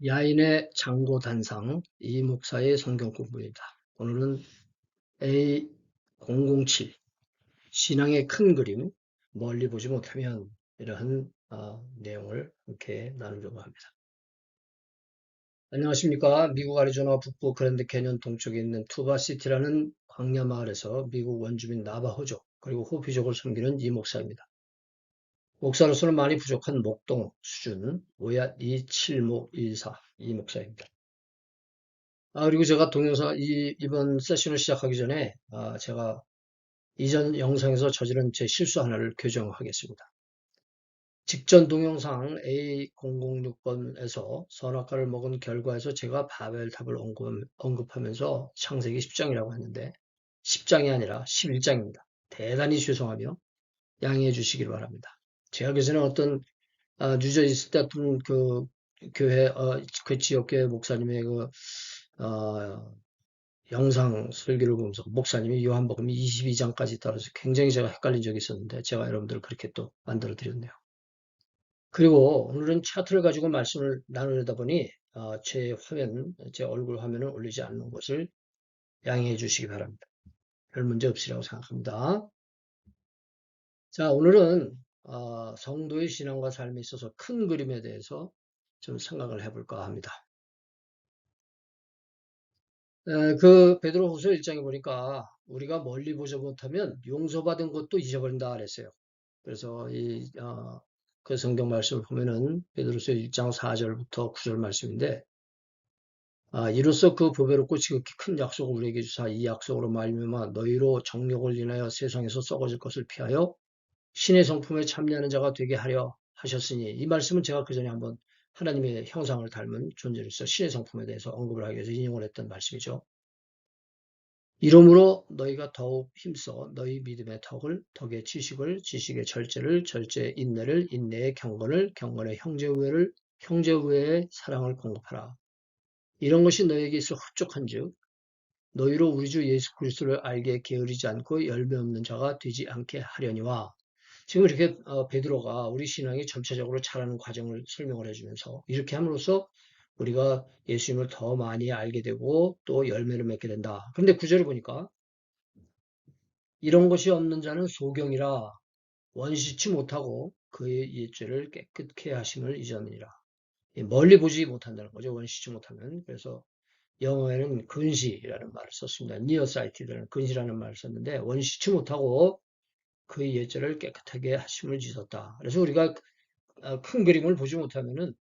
야인의 장고단상 이 목사의 성경 공부입니다. 오늘은 A007 신앙의 큰 그림 멀리 보지 못하면 이러한 내용을 이렇게 나누려고 합니다. 안녕하십니까. 미국 애리조나 북부 그랜드 캐년 동쪽에 있는 투바시티라는 광야 마을에서 미국 원주민 나바호족 그리고 호피족을 섬기는 이 목사입니다. 목사로서는 많이 부족한 목동 수준 5야 27514 이 목사입니다. 그리고 제가 동영상, 이번 세션을 시작하기 전에, 제가 이전 영상에서 저지른 제 실수 하나를 교정하겠습니다. 직전 동영상 A006번에서 선악과를 먹은 결과에서 제가 바벨탑을 언급하면서 창세기 10장이라고 했는데, 10장이 아니라 11장입니다. 대단히 죄송하며 양해해 주시길 바랍니다. 제가 그전에 어떤, 뉴저지 있을 때 어떤 그 교회, 그 지역교회 목사님의 어, 영상 설교를 보면서 목사님이 요한복음 22장까지 따라서 굉장히 제가 헷갈린 적이 있었는데 제가 여러분들을 그렇게 또 만들어 드렸네요. 그리고 오늘은 차트를 가지고 말씀을 나누려다 보니 제 얼굴 화면을 올리지 않는 것을 양해해 주시기 바랍니다. 별 문제 없으리라고 생각합니다. 자, 오늘은 성도의 신앙과 삶에 있어서 큰 그림에 대해서 좀 생각을 해볼까 합니다. 그 베드로후서 1장에 보니까 우리가 멀리 보지 못하면 용서받은 것도 잊어버린다 그랬어요. 그래서 그 성경 말씀을 보면은 베드로서 1장 4절부터 9절 말씀인데, 이로써 그 보배롭고 지극히 큰 약속을 우리에게 주사 이 약속으로 말미암아 너희로 정욕을 인하여 세상에서 썩어질 것을 피하여 신의 성품에 참여하는 자가 되게 하려 하셨으니, 이 말씀은 제가 그 전에 한번 하나님의 형상을 닮은 존재로서 신의 성품에 대해서 언급을 하기 위해서 인용을 했던 말씀이죠. 이러므로 너희가 더욱 힘써 너희 믿음의 덕의 지식을, 지식의 절제를, 절제의 인내를, 인내의 경건을, 경건의 형제우애를, 형제우애의 사랑을 공급하라. 이런 것이 너희에게 있어 흡족한즉 너희로 우리 주 예수 그리스도를 알게 게으르지 않고 열매 없는 자가 되지 않게 하려니와. 지금 이렇게 베드로가 우리 신앙이 전체적으로 자라는 과정을 설명을 해주면서 이렇게 함으로써 우리가 예수님을 더 많이 알게 되고 또 열매를 맺게 된다. 그런데 구절을 보니까 이런 것이 없는 자는 소경이라 원시치 못하고 그의 옛죄를 깨끗게 하심을 잊었느니라. 멀리 보지 못한다는 거죠. 원시치 못하면. 그래서 영어에는 근시라는 말을 썼습니다. nearsighted라는 근시라는 말을 썼는데 원시치 못하고 그의 옛죄를 깨끗하게 하심을 잊었다. 그래서 우리가 큰 그림을 보지 못하면은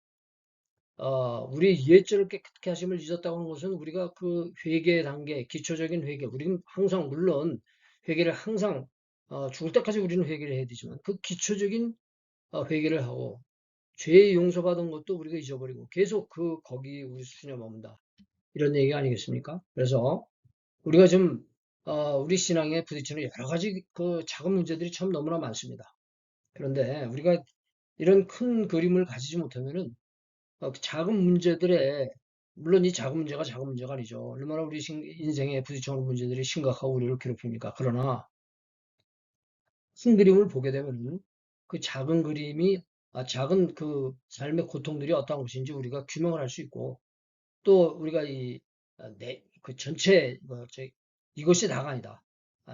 우리 옛죄를 깨끗게 하심을 잊었다고 하는 것은 우리가 그 회개 단계, 기초적인 회개, 우리는 항상 물론 회개를 항상 죽을 때까지 우리는 회개를 해야 되지만 그 기초적인 회개를 하고 죄 용서받은 것도 우리가 잊어버리고 계속 거기 우리 수준에 머문다. 이런 얘기 아니겠습니까? 그래서 우리가 좀 우리 신앙에 부딪히는 여러 가지 그 작은 문제들이 참 너무나 많습니다. 그런데 우리가 이런 큰 그림을 가지지 못하면은 작은 문제들에 물론 이 작은 문제가 작은 문제가 아니죠. 얼마나 우리 인생에 부딪혀오는 문제들이 심각하고 우리를 괴롭힙니까? 그러나 큰 그림을 보게 되면 그 작은 그림이 작은 그 삶의 고통들이 어떤 것인지 우리가 규명을 할 수 있고 또 우리가 그 전체 이것이 다가 아니다.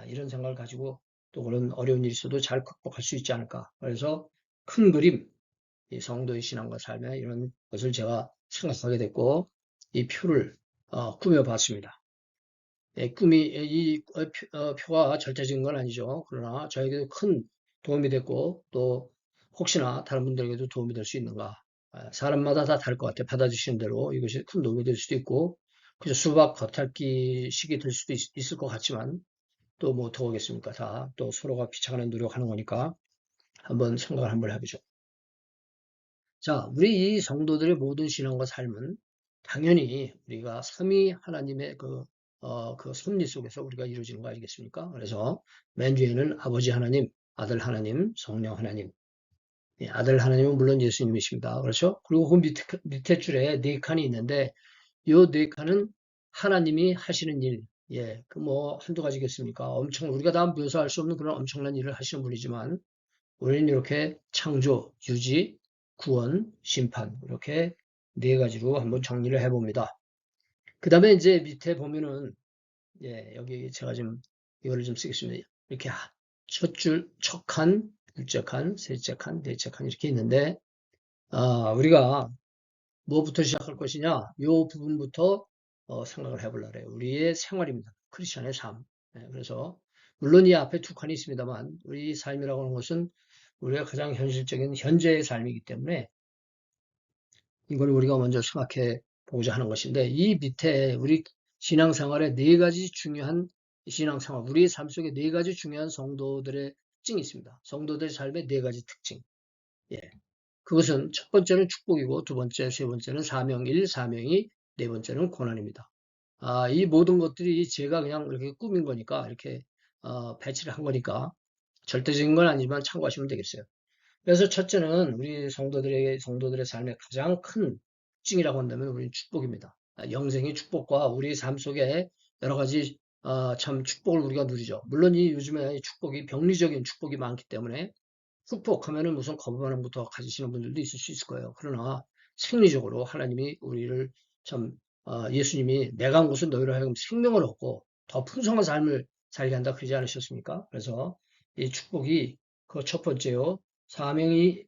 이런 생각을 가지고 또 그런 어려운 일이 있어도 잘 극복할 수 있지 않을까. 그래서 큰 그림, 이 성도의 신앙과 삶에 이런 것을 제가 생각하게 됐고 이 표를 꾸며봤습니다. 이 표가 절대적인 건 아니죠. 그러나 저에게도 큰 도움이 됐고 또 혹시나 다른 분들에게도 도움이 될 수 있는가. 사람마다 다 다를 것 같아요. 받아주시는 대로 이것이 큰 도움이 될 수도 있고 그저 수박 겉핥기식이 될 수도 있을 것 같지만 또 뭐 어떡하겠습니까. 다 또 서로가 비참한 노력하는 거니까 한번 생각을 한번 해보죠. 자, 우리 이 성도들의 모든 신앙과 삶은 당연히 우리가 삼위 하나님의 그 섭리 속에서 우리가 이루어지는 거 아니겠습니까? 그래서 맨 뒤에는 아버지 하나님, 아들 하나님, 성령 하나님. 예, 아들 하나님은 물론 예수님이십니다. 그렇죠? 그리고 그 밑에 줄에 네 칸이 있는데 이 네 칸은 하나님이 하시는 일. 예, 그 뭐 한두 가지겠습니까? 우리가 다 묘사할 수 없는 그런 엄청난 일을 하시는 분이지만 우리는 이렇게 창조, 유지, 구원, 심판 이렇게 네 가지로 한번 정리를 해봅니다. 그 다음에 이제 밑에 보면은, 예, 여기 제가 좀 이거를 좀 쓰겠습니다. 이렇게 첫 줄, 첫 칸, 둘째 칸, 셋째 칸, 넷째 칸 이렇게 있는데, 우리가 뭐부터 시작할 것이냐? 요 부분부터 생각을 해보려고 해요. 우리의 생활입니다. 크리스천의 삶. 예, 그래서 물론 이 앞에 두 칸이 있습니다만 우리 삶이라고 하는 것은 우리가 가장 현실적인 현재의 삶이기 때문에 이걸 우리가 먼저 생각해 보고자 하는 것인데 이 밑에 우리 신앙생활에 네 가지 중요한 신앙생활, 우리의 삶 속에 네 가지 중요한 성도들의 특징이 있습니다. 성도들의 삶의 네 가지 특징. 예. 그것은 첫 번째는 축복이고 두 번째, 세 번째는 사명일, 사명이, 네 번째는 고난입니다. 이 모든 것들이 제가 그냥 이렇게 꾸민 거니까 이렇게 배치를 한 거니까 절대적인 건 아니지만 참고하시면 되겠어요. 그래서 첫째는 우리 성도들의 삶의 가장 큰 특징이라고 한다면 우리는 축복입니다. 영생의 축복과 우리 삶 속에 여러 가지 참 축복을 우리가 누리죠. 물론 이 요즘에 축복이 병리적인 축복이 많기 때문에 축복하면은 무슨 거부반응부터 가지시는 분들도 있을 수 있을 거예요. 그러나 생리적으로 하나님이 우리를 참 예수님이 내가 온 것은 너희로 하여금 생명을 얻고 더 풍성한 삶을 살게 한다 그러지 않으셨습니까? 그래서 이 축복이 그 첫 번째요. 사명이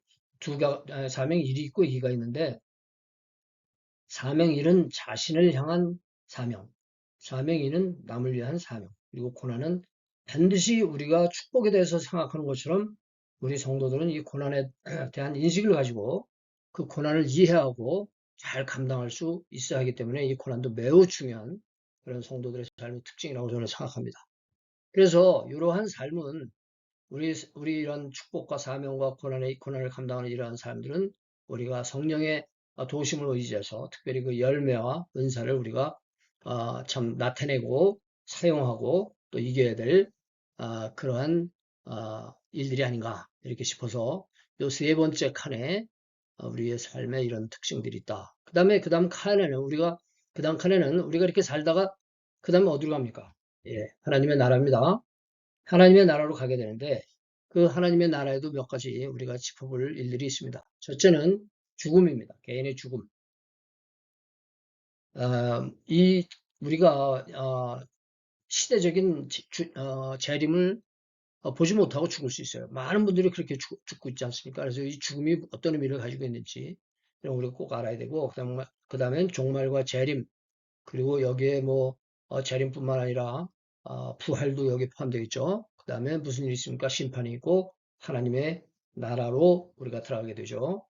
사명이 1이 있고 2가 있는데 사명 1은 자신을 향한 사명, 사명 2는 남을 위한 사명, 그리고 고난은 반드시 우리가 축복에 대해서 생각하는 것처럼 우리 성도들은 이 고난에 대한 인식을 가지고 그 고난을 이해하고 잘 감당할 수 있어야 하기 때문에 이 고난도 매우 중요한 그런 성도들의 삶의 특징이라고 저는 생각합니다. 그래서 이러한 삶은 우리 이런 축복과 사명과 고난을 감당하는 이러한 사람들은 우리가 성령의 도우심을 의지해서 특별히 그 열매와 은사를 우리가 참 나타내고 사용하고 또 이겨야 될 그러한 일들이 아닌가 이렇게 싶어서 요 세 번째 칸에 우리의 삶에 이런 특징들이 있다. 그 다음 칸에는 우리가 이렇게 살다가 그 다음에 어디로 갑니까? 예, 하나님의 나라입니다. 하나님의 나라로 가게 되는데 그 하나님의 나라에도 몇 가지 우리가 짚어볼 일들이 있습니다. 첫째는 죽음입니다. 개인의 죽음. 이 우리가 시대적인 재림을 보지 못하고 죽을 수 있어요. 많은 분들이 그렇게 죽고 있지 않습니까? 그래서 이 죽음이 어떤 의미를 가지고 있는지 우리가 꼭 알아야 되고 그다음엔 종말과 재림 그리고 여기에 뭐 재림뿐만 아니라 부활도 여기 포함되어 있죠. 그 다음에 무슨 일이 있습니까? 심판이 있고 하나님의 나라로 우리가 들어가게 되죠.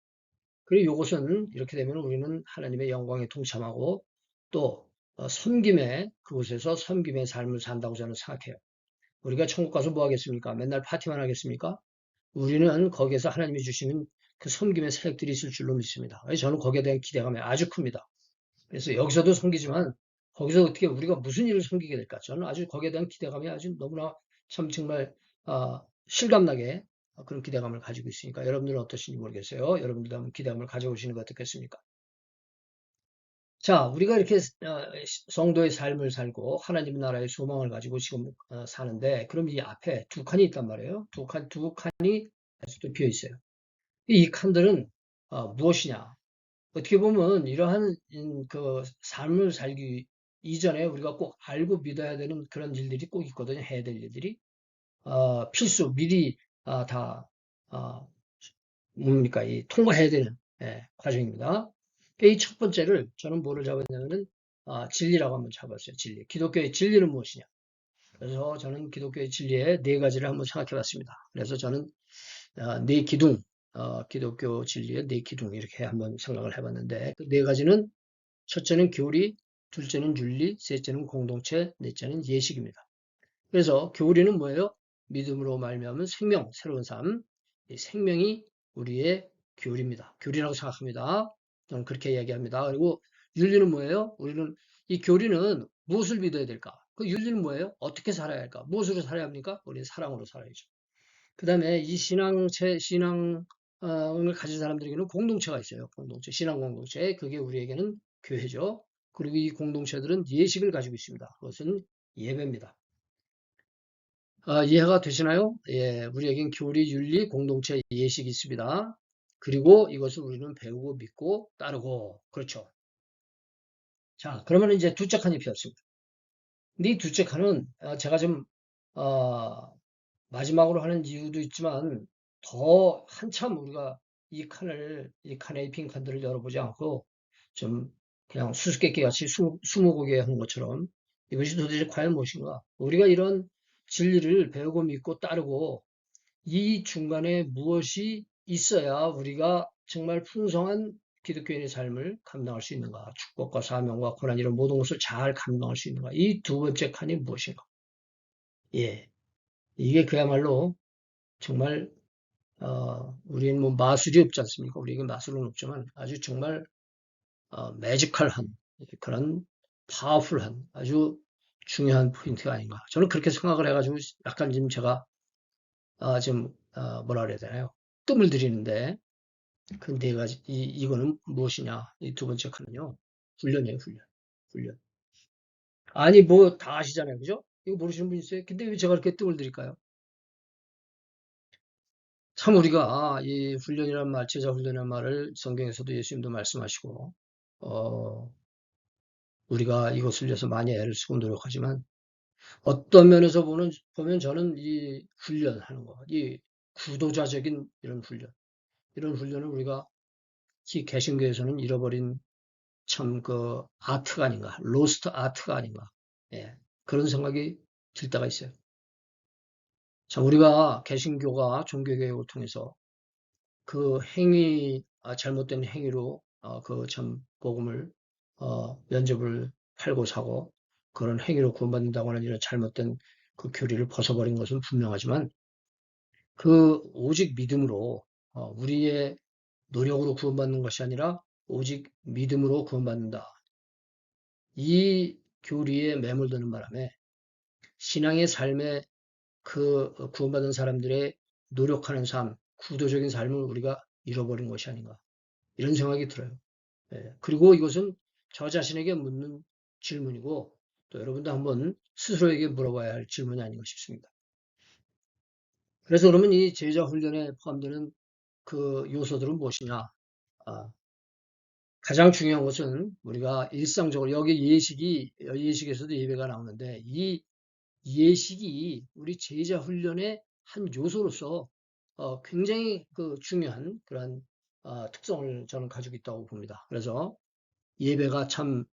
그리고 이것은 이렇게 되면 우리는 하나님의 영광에 동참하고 또 섬김의 그곳에서 섬김의 삶을 산다고 저는 생각해요. 우리가 천국 가서 뭐 하겠습니까? 맨날 파티만 하겠습니까? 우리는 거기에서 하나님이 주시는 그 섬김의 사역들이 있을 줄로 믿습니다. 저는 거기에 대한 기대감이 아주 큽니다. 그래서 여기서도 섬기지만 거기서 어떻게 우리가 무슨 일을 섬기게 될까? 저는 아주 거기에 대한 기대감이 아주 너무나 참 정말 실감나게 그런 기대감을 가지고 있으니까 여러분들은 어떠신지 모르겠어요. 여러분들도 한번 기대감을 가져오시는 거 어떻겠습니까? 자, 우리가 이렇게 성도의 삶을 살고 하나님 나라의 소망을 가지고 지금 사는데 그럼 이 앞에 두 칸이 있단 말이에요. 두 칸이 아직도 비어 있어요. 이 칸들은 무엇이냐? 어떻게 보면 이러한 그 삶을 살기 이전에 우리가 꼭 알고 믿어야 되는 그런 일들이 꼭 있거든요. 해야 될 일들이. 필수, 미리 다 뭡니까? 이 통과해야 되는 과정입니다. 이 첫 번째를 저는 뭐를 잡았냐면은 진리라고 한번 잡았어요. 진리. 기독교의 진리는 무엇이냐? 그래서 저는 기독교의 진리의 네 가지를 한번 생각해 봤습니다. 그래서 저는 네 기둥, 기독교 진리의 네 기둥 이렇게 한번 생각을 해봤는데 그 네 가지는 첫째는 교리, 둘째는 윤리, 셋째는 공동체, 넷째는 예식입니다. 그래서 교리는 뭐예요? 믿음으로 말미암은 생명, 새로운 삶. 이 생명이 우리의 교리입니다. 교리라고 생각합니다. 저는 그렇게 이야기합니다. 그리고 윤리는 뭐예요? 우리는 이 교리는 무엇을 믿어야 될까? 그 윤리는 뭐예요? 어떻게 살아야 할까? 무엇으로 살아야 합니까? 우리는 사랑으로 살아야죠. 그 다음에 이 신앙을 가진 사람들에게는 공동체가 있어요. 공동체, 신앙 공동체. 그게 우리에게는 교회죠. 그리고 이 공동체들은 예식을 가지고 있습니다. 그것은 예배입니다. 이해가 되시나요? 예, 우리에겐 교리, 윤리, 공동체, 예식이 있습니다. 그리고 이것을 우리는 배우고 믿고 따르고. 그렇죠. 자, 그러면 이제 둘째 칸이 비었습니다. 근데 이 둘째 칸은 제가 좀 어, 마지막으로 하는 이유도 있지만 더 한참 우리가 이 칸의 빈 칸들을 열어보지 않고 좀 그냥 수수께끼 같이 스무고개 하는 것처럼 이것이 도대체 과연 무엇인가? 우리가 이런 진리를 배우고 믿고 따르고 이 중간에 무엇이 있어야 우리가 정말 풍성한 기독교인의 삶을 감당할 수 있는가? 축복과 사명과 고난 이런 모든 것을 잘 감당할 수 있는가? 이 두 번째 칸이 무엇인가? 예. 이게 그야말로 정말 우리는 뭐 마술이 없지 않습니까? 우리에게 마술은 없지만 아주 정말 매지컬한 그런 파워풀한 아주 중요한 포인트가 아닌가. 저는 그렇게 생각을 해가지고 약간 지금 제가 좀 뭐라 그래야 되나요? 뜸을 들이는데 그 네 가지 이거는 무엇이냐? 이 두 번째 칸은요. 훈련이에요, 훈련. 훈련. 아니 뭐 다 아시잖아요, 그죠? 이거 모르시는 분 있어요? 근데 왜 제가 이렇게 뜸을 들일까요? 참 우리가 이 훈련이란 말, 제자 훈련이란 말을 성경에서도 예수님도 말씀하시고 어, 우리가 이것을 위해서 많이 애를 쓰고 노력하지만 어떤 면에서 보면 저는 이 훈련하는 거, 이 구도자적인 이런 훈련을 우리가 개신교에서는 잃어버린 참 그 아트가 아닌가, 로스트 아트가 아닌가, 예, 그런 생각이 들 때가 있어요. 참 우리가 개신교가 종교개혁을 통해서 그 잘못된 행위로 그 참 복음을 면접을 팔고 사고 그런 행위로 구원받는다고 하는 이런 잘못된 그 교리를 벗어버린 것은 분명하지만 그 오직 믿음으로 우리의 노력으로 구원받는 것이 아니라 오직 믿음으로 구원받는다. 이 교리에 매몰드는 바람에 신앙의 삶에 그 구원받은 사람들의 노력하는 삶, 구도적인 삶을 우리가 잃어버린 것이 아닌가. 이런 생각이 들어요. 예. 그리고 이것은 저 자신에게 묻는 질문이고 또 여러분도 한번 스스로에게 물어봐야 할 질문이 아닌가 싶습니다. 그래서 그러면 이 제자 훈련에 포함되는 그 요소들은 무엇이냐? 아, 가장 중요한 것은 우리가 일상적으로 여기 예식에서도 예배가 나오는데 이 예식이 우리 제자 훈련의 한 요소로서 굉장히 그 중요한 그런 특성을 저는 가지고 있다고 봅니다. 그래서 예배가 참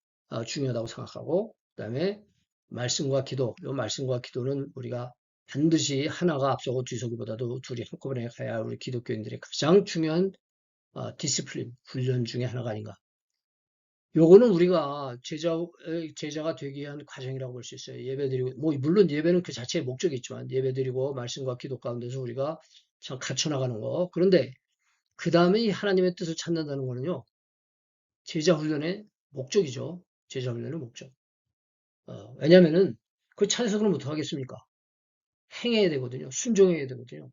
중요하다고 생각하고 그다음에 말씀과 기도, 이 말씀과 기도는 우리가 반드시 하나가 앞서고 뒤서기보다도 둘이 한꺼번에 가야 우리 기독교인들의 가장 중요한 디시플린, 훈련 중에 하나가 아닌가. 요거는 우리가 제자가 되기 위한 과정이라고 볼 수 있어요. 예배드리고, 뭐, 물론 예배는 그 자체의 목적이 있지만, 예배드리고, 말씀과 기도 가운데서 우리가 참 갖춰나가는 거. 그런데, 그 다음에 하나님의 뜻을 찾는다는 거는요, 제자 훈련의 목적이죠. 제자 훈련의 목적. 왜냐면은, 그걸 찾아서 그럼 어떡하겠습니까? 행해야 되거든요. 순종해야 되거든요.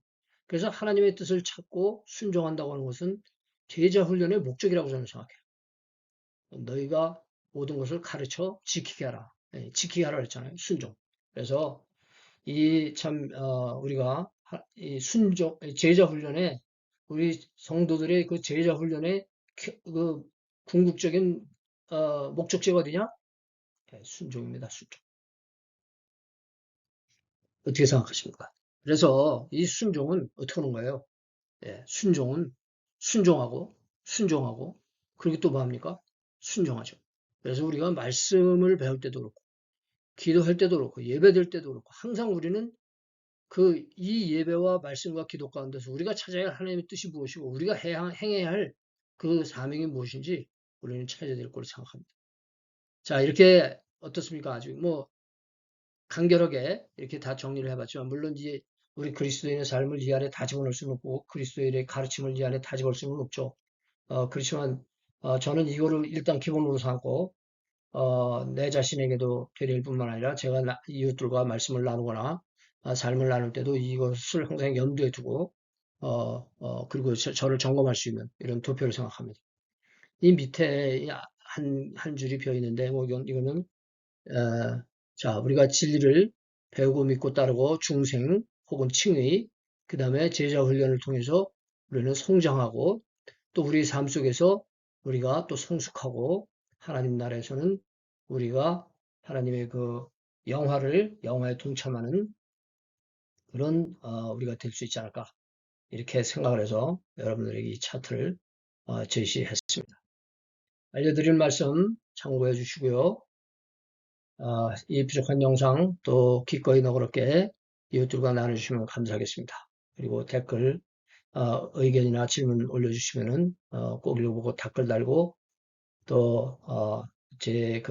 그래서 하나님의 뜻을 찾고 순종한다고 하는 것은 제자 훈련의 목적이라고 저는 생각해요. 너희가 모든 것을 가르쳐 지키게 하라. 예, 지키게 하라 그랬잖아요. 순종. 그래서 이 참 우리가 이 순종 제자 훈련에 우리 성도들의 그 제자 훈련의 그 궁극적인 목적지가 어디냐? 예, 순종입니다. 순종. 어떻게 생각하십니까? 그래서 이 순종은 어떻게 하는 거예요? 예, 순종은 순종하고 그리고 또 뭐합니까? 순종하죠. 그래서 우리가 말씀을 배울 때도 그렇고 기도할 때도 그렇고 예배될 때도 그렇고 항상 우리는 그 이 예배와 말씀과 기도 가운데서 우리가 찾아야 할 하나님의 뜻이 무엇이고 우리가 행해야 할 그 사명이 무엇인지 우리는 찾아야 될 거로 생각합니다. 자, 이렇게 어떻습니까? 아주 뭐 간결하게 이렇게 다 정리를 해봤지만 물론 이제 우리 그리스도인의 삶을 이 안에 다 집어넣을 수는 없고 그리스도인의 가르침을 이 안에 다 집어넣을 수는 없죠. 그렇지만 저는 이거를 일단 기본으로 삼고 내 자신에게도 드릴 뿐만 아니라 제가 이웃들과 말씀을 나누거나 삶을 나눌 때도 이것을 항상 염두에 두고 그리고 저를 점검할 수 있는 이런 도표를 생각합니다. 이 밑에 한 줄이 비어 있는데 뭐 이거는 자 우리가 진리를 배우고 믿고 따르고 중생 혹은 칭의 그 다음에 제자 훈련을 통해서 우리는 성장하고 또 우리 삶 속에서 우리가 또 성숙하고 하나님 나라에서는 우리가 하나님의 그 영화에 동참하는 그런 우리가 될 수 있지 않을까 이렇게 생각을 해서 여러분들에게 이 차트를 제시했습니다. 알려드릴 말씀 참고해 주시고요. 이 부족한 영상 또 기꺼이 너그럽게 이웃들과 나눠주시면 감사하겠습니다. 그리고 댓글 의견이나 질문 올려주시면은 꼭 읽어보고 댓글 달고 또 제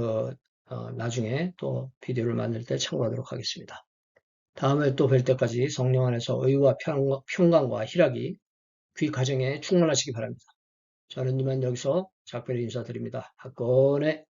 나중에 또 비디오를 만들 때 참고하도록 하겠습니다. 다음에 또 뵐 때까지 성령 안에서 의와 평강과 희락이 귀 가정에 충만하시기 바랍니다. 저는 이만 여기서 작별의 인사드립니다. 박건의